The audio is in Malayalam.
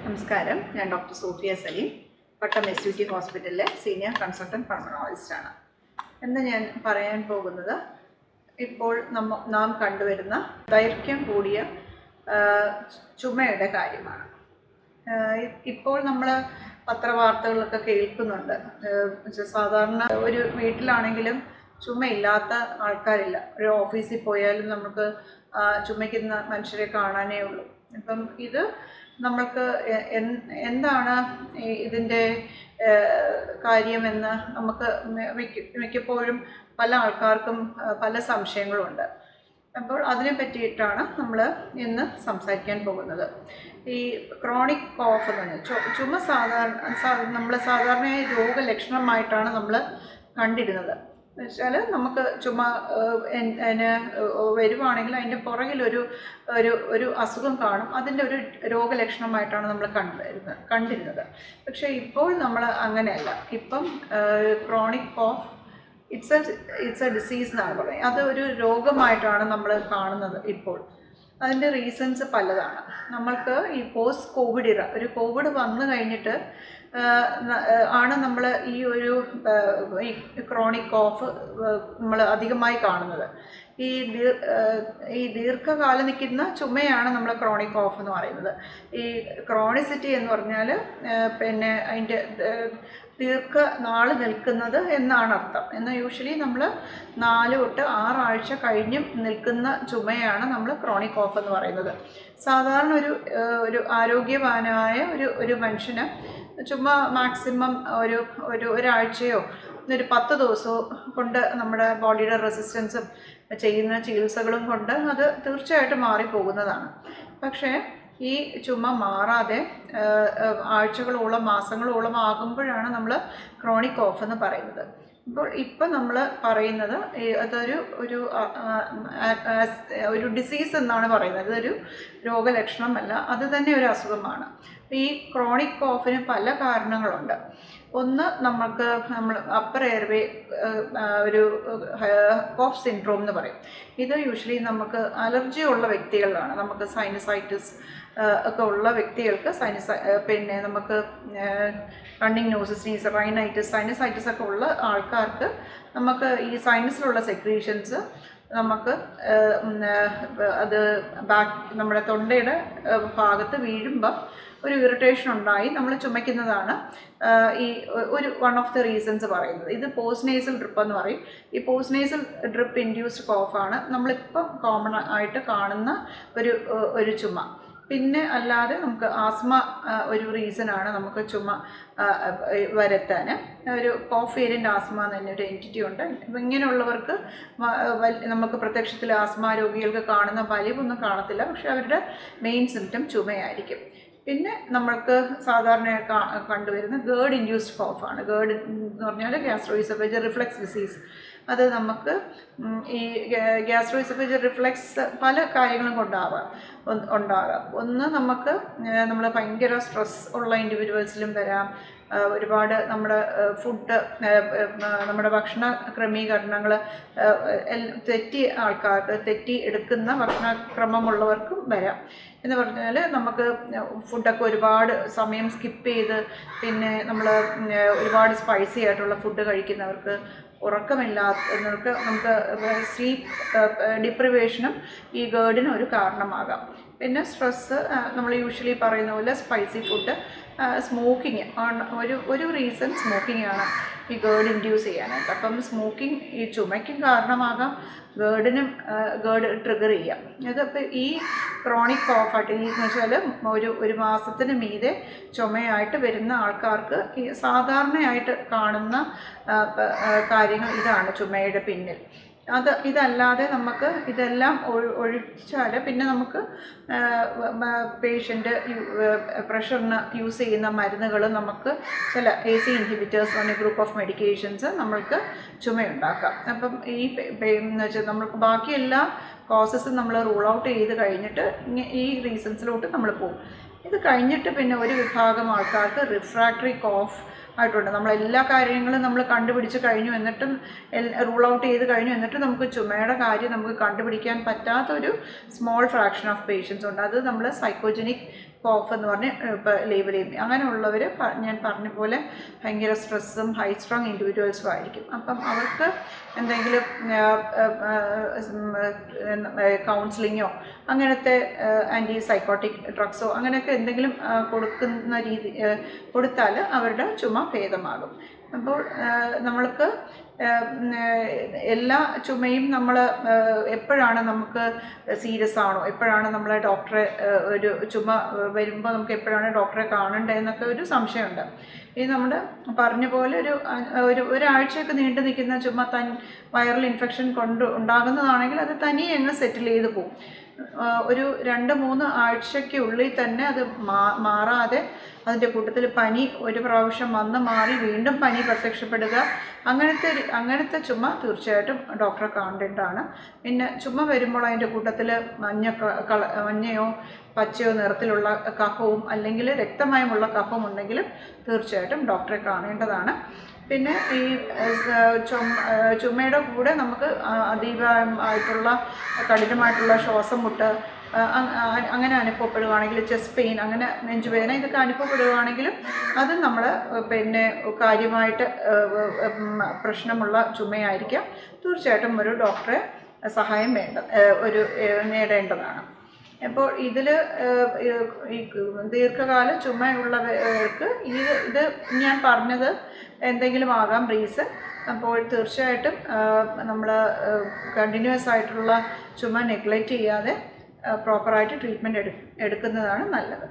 നമസ്കാരം. ഞാൻ ഡോക്ടർ സോഫിയ സലീം, പട്ടം SUT ഹോസ്പിറ്റലിലെ സീനിയർ കൺസൾട്ടൻറ്റ് പൾമണോളജിസ്റ്റാണ്. എന്ന് ഞാൻ പറയാൻ പോകുന്നത് ഇപ്പോൾ നാം കണ്ടുവരുന്ന ദൈർഘ്യം കൂടിയ ചുമയുടെ കാര്യമാണ്. ഇപ്പോൾ നമ്മൾ പത്രവാർത്തകളൊക്കെ കേൾക്കുന്നുണ്ട്. സാധാരണ ഒരു വീട്ടിലാണെങ്കിലും ചുമയില്ലാത്ത ആൾക്കാരില്ല. ഒരു ഓഫീസിൽ പോയാലും നമുക്ക് ചുമയ്ക്കുന്ന മനുഷ്യരെ കാണാനേ ഉള്ളൂ. ഇപ്പം ഇത് നമ്മൾക്ക് എന്താണ് ഇതിൻ്റെ കാര്യമെന്ന് നമുക്ക് മിക്കപ്പോഴും പല ആൾക്കാർക്കും പല സംശയങ്ങളുണ്ട്. അപ്പോൾ അതിനെ പറ്റിയിട്ടാണ് നമ്മൾ ഇന്ന് സംസാരിക്കാൻ പോകുന്നത്. ഈ ക്രോണിക് കോഫ് എന്ന് പറഞ്ഞാൽ ചുമ നമ്മൾ സാധാരണയായി രോഗലക്ഷണമായിട്ടാണ് നമ്മൾ കണ്ടിരുന്നത്. എന്നുവെച്ചാൽ നമുക്ക് ചുമ വരുവാണെങ്കിൽ അതിൻ്റെ പുറകിലൊരു ഒരു അസുഖം കാണും. അതിൻ്റെ ഒരു രോഗലക്ഷണമായിട്ടാണ് നമ്മൾ കണ്ടിരുന്നത്. പക്ഷേ ഇപ്പോൾ നമ്മൾ അങ്ങനെയല്ല. ഇപ്പം ക്രോണിക് കോഫ് ഇറ്റ്സ് എ ഡിസീസ് എന്നാണ് പറയുന്നത്. അത് ഒരു രോഗമായിട്ടാണ് നമ്മൾ കാണുന്നത് ഇപ്പോൾ. അതിൻ്റെ റീസൺസ് പലതാണ്. നമ്മൾക്ക് ഈ പോസ്റ്റ് കോവിഡ് ഒരു കോവിഡ് വന്നു കഴിഞ്ഞിട്ട് ആണ് നമ്മൾ ഈ ക്രോണിക് കോഫ് നമ്മൾ അധികമായി കാണുന്നത്. ഈ ദീർഘകാലം നിൽക്കുന്ന ചുമയാണ് നമ്മൾ ക്രോണിക് കോഫ് എന്ന് പറയുന്നത്. ഈ ക്രോണിസിറ്റി എന്ന് പറഞ്ഞാൽ പിന്നെ അതിൻ്റെ ദീർഘനാൾ നിൽക്കുന്നത് എന്നാണ് അർത്ഥം. എന്നാൽ യൂഷ്വലി നമ്മൾ 4 തൊട്ട് 6 ആഴ്ച കഴിഞ്ഞും നിൽക്കുന്ന ചുമയാണ് നമ്മൾ ക്രോണിക് കോഫ് എന്ന് പറയുന്നത്. സാധാരണ ഒരു ആരോഗ്യവാനായ ഒരു മനുഷ്യന് ചുമ മാക്സിമം ഒരാഴ്ചയോ ഒരു 10 ദിവസമോ കൊണ്ട് നമ്മുടെ ബോഡിയുടെ റെസിസ്റ്റൻസും ചെയ്യുന്ന ചികിത്സകളും കൊണ്ട് അത് തീർച്ചയായിട്ടും മാറിപ്പോകുന്നതാണ്. പക്ഷേ ഈ ചുമ മാറാതെ ആഴ്ചകളോളം മാസങ്ങളോളം ആകുമ്പോഴാണ് നമ്മൾ ക്രോണിക് കോഫ് എന്ന് പറയുന്നത്. ഇപ്പം നമ്മൾ പറയുന്നത് ഒരു ഡിസീസ് എന്നാണ് പറയുന്നത്. ഇതൊരു രോഗലക്ഷണമല്ല, അത് തന്നെ ഒരു അസുഖമാണ്. ഈ ക്രോണിക് കോഫിന് പല കാരണങ്ങളുണ്ട്. ഒന്ന്, നമ്മൾ അപ്പർ എയർവേ ഒരു കോഫ് സിൻഡ്രോം എന്ന് പറയും. ഇത് യൂഷ്വലി നമുക്ക് അലർജി ഉള്ള വ്യക്തികളിലാണ്. നമുക്ക് സൈനസൈറ്റിസ് ഒക്കെ ഉള്ള വ്യക്തികൾക്ക് പിന്നെ നമുക്ക് running nose, sneeze, rhinitis, sinusitis ഒക്കെ ഉള്ള ആൾക്കാർക്ക് നമുക്ക് ഈ സൈനസിലുള്ള സെക്രീഷൻസ് നമുക്ക് അത് നമ്മുടെ തൊണ്ടയുടെ ഭാഗത്ത് വീഴുമ്പോൾ ഒരു ഇറിറ്റേഷൻ ഉണ്ടായി നമ്മൾ ചുമയ്ക്കുന്നതാണ് വൺ ഓഫ് ദ റീസൺസ് പറയുന്നത്. ഇത് പോസ്റ്റ് നേസൽ ഡ്രിപ്പ് എന്ന് പറയും. ഈ പോസ്റ്റ് നേസൽ ഡ്രിപ്പ് ഇൻഡ്യൂസ്ഡ് കോഫാണ് നമ്മളിപ്പം കോമൺ ആയിട്ട് കാണുന്ന ഒരു ചുമ. പിന്നെ അല്ലാതെ നമുക്ക് ആസ്മ ഒരു റീസണാണ് നമുക്ക് ചുമ വരുത്താൻ. ഒരു കോഫ് വേരിയൻ്റ് ആസ്മ എന്ന് തന്നെ ഒരു എൻറ്റിറ്റി ഉണ്ട്. അപ്പം ഇങ്ങനെയുള്ളവർക്ക് നമുക്ക് പ്രത്യക്ഷത്തിൽ ആസ്മ രോഗികൾക്ക് കാണുന്ന വലിവൊന്നും കാണത്തില്ല. പക്ഷേ അവരുടെ മെയിൻ സിംറ്റം ചുമയായിരിക്കും. പിന്നെ നമ്മൾക്ക് സാധാരണ കണ്ടുവരുന്ന ഗേർഡ് ഇൻഡ്യൂസ്ഡ് കോഫാണ്. ഗേർഡ് എന്ന് പറഞ്ഞാൽ ഗ്യാസ്ട്രോഇസോഫേജിയൽ റിഫ്ലക്സ് ഡിസീസ്. അത് നമുക്ക് ഈ ഗ്യാസ്ട്രോഇസോഫേജിയൽ റിഫ്ലക്സ് പല കാര്യങ്ങളും കൊണ്ടാകാം. ഒന്ന്, നമ്മൾ ഭയങ്കര സ്ട്രെസ് ഉള്ള ഇൻഡിവിജ്വൽസിലും വരാം. ഒരുപാട് നമ്മുടെ നമ്മുടെ ഭക്ഷണ ക്രമീകരണങ്ങൾ തെറ്റി എടുക്കുന്ന ഭക്ഷണക്രമമുള്ളവർക്കും വരാം. എന്ന് പറഞ്ഞാൽ നമുക്ക് ഫുഡൊക്കെ ഒരുപാട് സമയം സ്കിപ്പ് ചെയ്ത് പിന്നെ നമ്മൾ ഒരുപാട് സ്പൈസി ആയിട്ടുള്ള ഫുഡ് കഴിക്കുന്നവർക്ക്, ഉറക്കമില്ലാത്തവർക്ക് നമുക്ക് സ്ലീപ്പ് ഡിപ്രിവേഷനും ഈ ഗേർഡിന് ഒരു കാരണമാകാം. പിന്നെ സ്ട്രെസ്സ്, നമ്മൾ യൂഷ്വലി പറയുന്ന പോലെ സ്പൈസി ഫുഡ്, സ്മോക്കിങ് ഒരു റീസൺ സ്മോക്കിംഗ് ആണ് ഈ ഗേർഡ് ഇൻഡ്യൂസ് ചെയ്യാനായിട്ട്. അപ്പം സ്മോക്കിംഗ് ഈ ചുമയ്ക്കും കാരണമാകാം, ഗേർഡ് ട്രിഗർ ചെയ്യാം. ഇതിപ്പോൾ ഈ ക്രോണിക് കോഫായിട്ട് എന്ന് വെച്ചാൽ ഒരു മാസത്തിന് മീതെ ചുമയായിട്ട് വരുന്ന ആൾക്കാർക്ക് ഈ സാധാരണയായിട്ട് കാണുന്ന കാര്യങ്ങൾ ഇതാണ് ചുമയുടെ പിന്നിൽ. ഇതല്ലാതെ നമുക്ക് ഇതെല്ലാം ഒഴിച്ചാൽ പിന്നെ നമുക്ക് പേഷ്യൻ്റ് പ്രഷറിന് യൂസ് ചെയ്യുന്ന മരുന്നുകൾ, നമുക്ക് ചില AC ഇൻഹിബിറ്റേഴ്സ് പറഞ്ഞ ഗ്രൂപ്പ് ഓഫ് മെഡിക്കേഷൻസ് നമ്മൾക്ക് ചുമയുണ്ടാക്കാം. അപ്പം എന്ന് വെച്ചാൽ നമ്മൾക്ക് ബാക്കി എല്ലാ കോസസും നമ്മൾ റൂൾ ഔട്ട് ചെയ്ത് കഴിഞ്ഞിട്ട് ഈ റീസൺസിലോട്ട് നമ്മൾ പോകും. ഇത് കഴിഞ്ഞിട്ട് പിന്നെ ഒരു വിഭാഗം ആൾക്കാർക്ക് റിഫ്രാക്ടറി കോഫ് ആയിട്ടുണ്ട്. നമ്മളെല്ലാ കാര്യങ്ങളും നമ്മൾ കണ്ടുപിടിച്ച് കഴിഞ്ഞു, എന്നിട്ടും റൂൾ ഔട്ട് ചെയ്ത് കഴിഞ്ഞു, എന്നിട്ടും നമുക്ക് ചുമയുടെ കാര്യം നമുക്ക് കണ്ടുപിടിക്കാൻ പറ്റാത്തൊരു സ്മോൾ ഫ്രാക്ഷൻ ഓഫ് പേഷ്യൻസ് ഉണ്ട്. അത് നമ്മൾ സൈക്കോജനിക് കോഫ് എന്ന് പറഞ്ഞ് ഇപ്പോൾ ലേബൽ ചെയ്യും. അങ്ങനെയുള്ളവർ ഞാൻ പറഞ്ഞ പോലെ ഭയങ്കര സ്ട്രെസ്സും ഹൈ സ്ട്രോങ് ഇൻഡിവിജ്വൽസും ആയിരിക്കും. അപ്പം അവർക്ക് എന്തെങ്കിലും കൗൺസിലിങ്ങോ അങ്ങനത്തെ ആൻറ്റി സൈക്കോട്ടിക് ഡ്രഗ്സോ അങ്ങനെയൊക്കെ എന്തെങ്കിലും കൊടുക്കുന്ന കൊടുത്താൽ അവരുടെ ചുമ ഭേദമാകും. അപ്പോൾ നമ്മൾക്ക് എല്ലാ ചുമയും നമ്മൾ എപ്പോഴാണ് നമുക്ക് സീരിയസ് ആണോ, എപ്പോഴാണ് നമ്മൾ ഡോക്ടറെ ഒരു ചുമ വരുമ്പോൾ നമുക്ക് എപ്പോഴാണ് ഡോക്ടറെ കാണേണ്ടതെന്നൊക്കെ ഒരു സംശയമുണ്ട്. ഈ നമ്മുടെ പറഞ്ഞ പോലെ ഒരാഴ്ചയൊക്കെ നീണ്ടു നിൽക്കുന്ന ചുമ വൈറൽ ഇൻഫെക്ഷൻ ഉണ്ടാകുന്നതാണെങ്കിൽ അത് തനിയെ അങ്ങ് സെറ്റിൽ ചെയ്ത് പോകും. ഒരു 2-3 ആഴ്ചയ്ക്കുള്ളിൽ തന്നെ അത് മാറാതെ അതിൻ്റെ കൂട്ടത്തിൽ പനി ഒരു പ്രാവശ്യം വന്ന് മാറി വീണ്ടും പനി പ്രത്യക്ഷപ്പെടുക, അങ്ങനത്തെ ചുമ തീർച്ചയായിട്ടും ഡോക്ടറെ കാണേണ്ടതാണ്. പിന്നെ ചുമ വരുമ്പോൾ അതിൻ്റെ കൂട്ടത്തിൽ മഞ്ഞയോ പച്ചയോ നിറത്തിലുള്ള കഫവും അല്ലെങ്കിൽ രക്തമയമുള്ള കഫവും ഉണ്ടെങ്കിലും തീർച്ചയായിട്ടും ഡോക്ടറെ കാണേണ്ടതാണ്. പിന്നെ ഈ ചുമയുടെ കൂടെ നമുക്ക് അതീവമായിട്ടുള്ള കഠിനമായിട്ടുള്ള ശ്വാസം മുട്ട് അങ്ങനെ അനുഭവപ്പെടുകയാണെങ്കിൽ, ചെസ്റ്റ് പെയിൻ, അങ്ങനെ നെഞ്ചുവേദന ഇതൊക്കെ അനുഭവപ്പെടുകയാണെങ്കിലും അത് നമ്മൾ പിന്നെ കാര്യമായിട്ട് പ്രശ്നമുള്ള ചുമയായിരിക്കാം. തീർച്ചയായിട്ടും ഒരു ഡോക്ടറെ സഹായം നേടേണ്ടതാണ്. അപ്പോൾ ഇതിൽ ഈ ദീർഘകാല ചുമയുള്ളവർക്ക് ഇത് ഞാൻ പറഞ്ഞത് എന്തെങ്കിലും ആകാം റീസൺ. അപ്പോൾ തീർച്ചയായിട്ടും നമ്മൾ കണ്ടിന്യൂസ് ആയിട്ടുള്ള ചുമ നെഗ്ലക്റ്റ് ചെയ്യാതെ പ്രോപ്പറായിട്ട് ട്രീറ്റ്മെൻറ്റ് എടുക്കുന്നതാണ് നല്ലത്.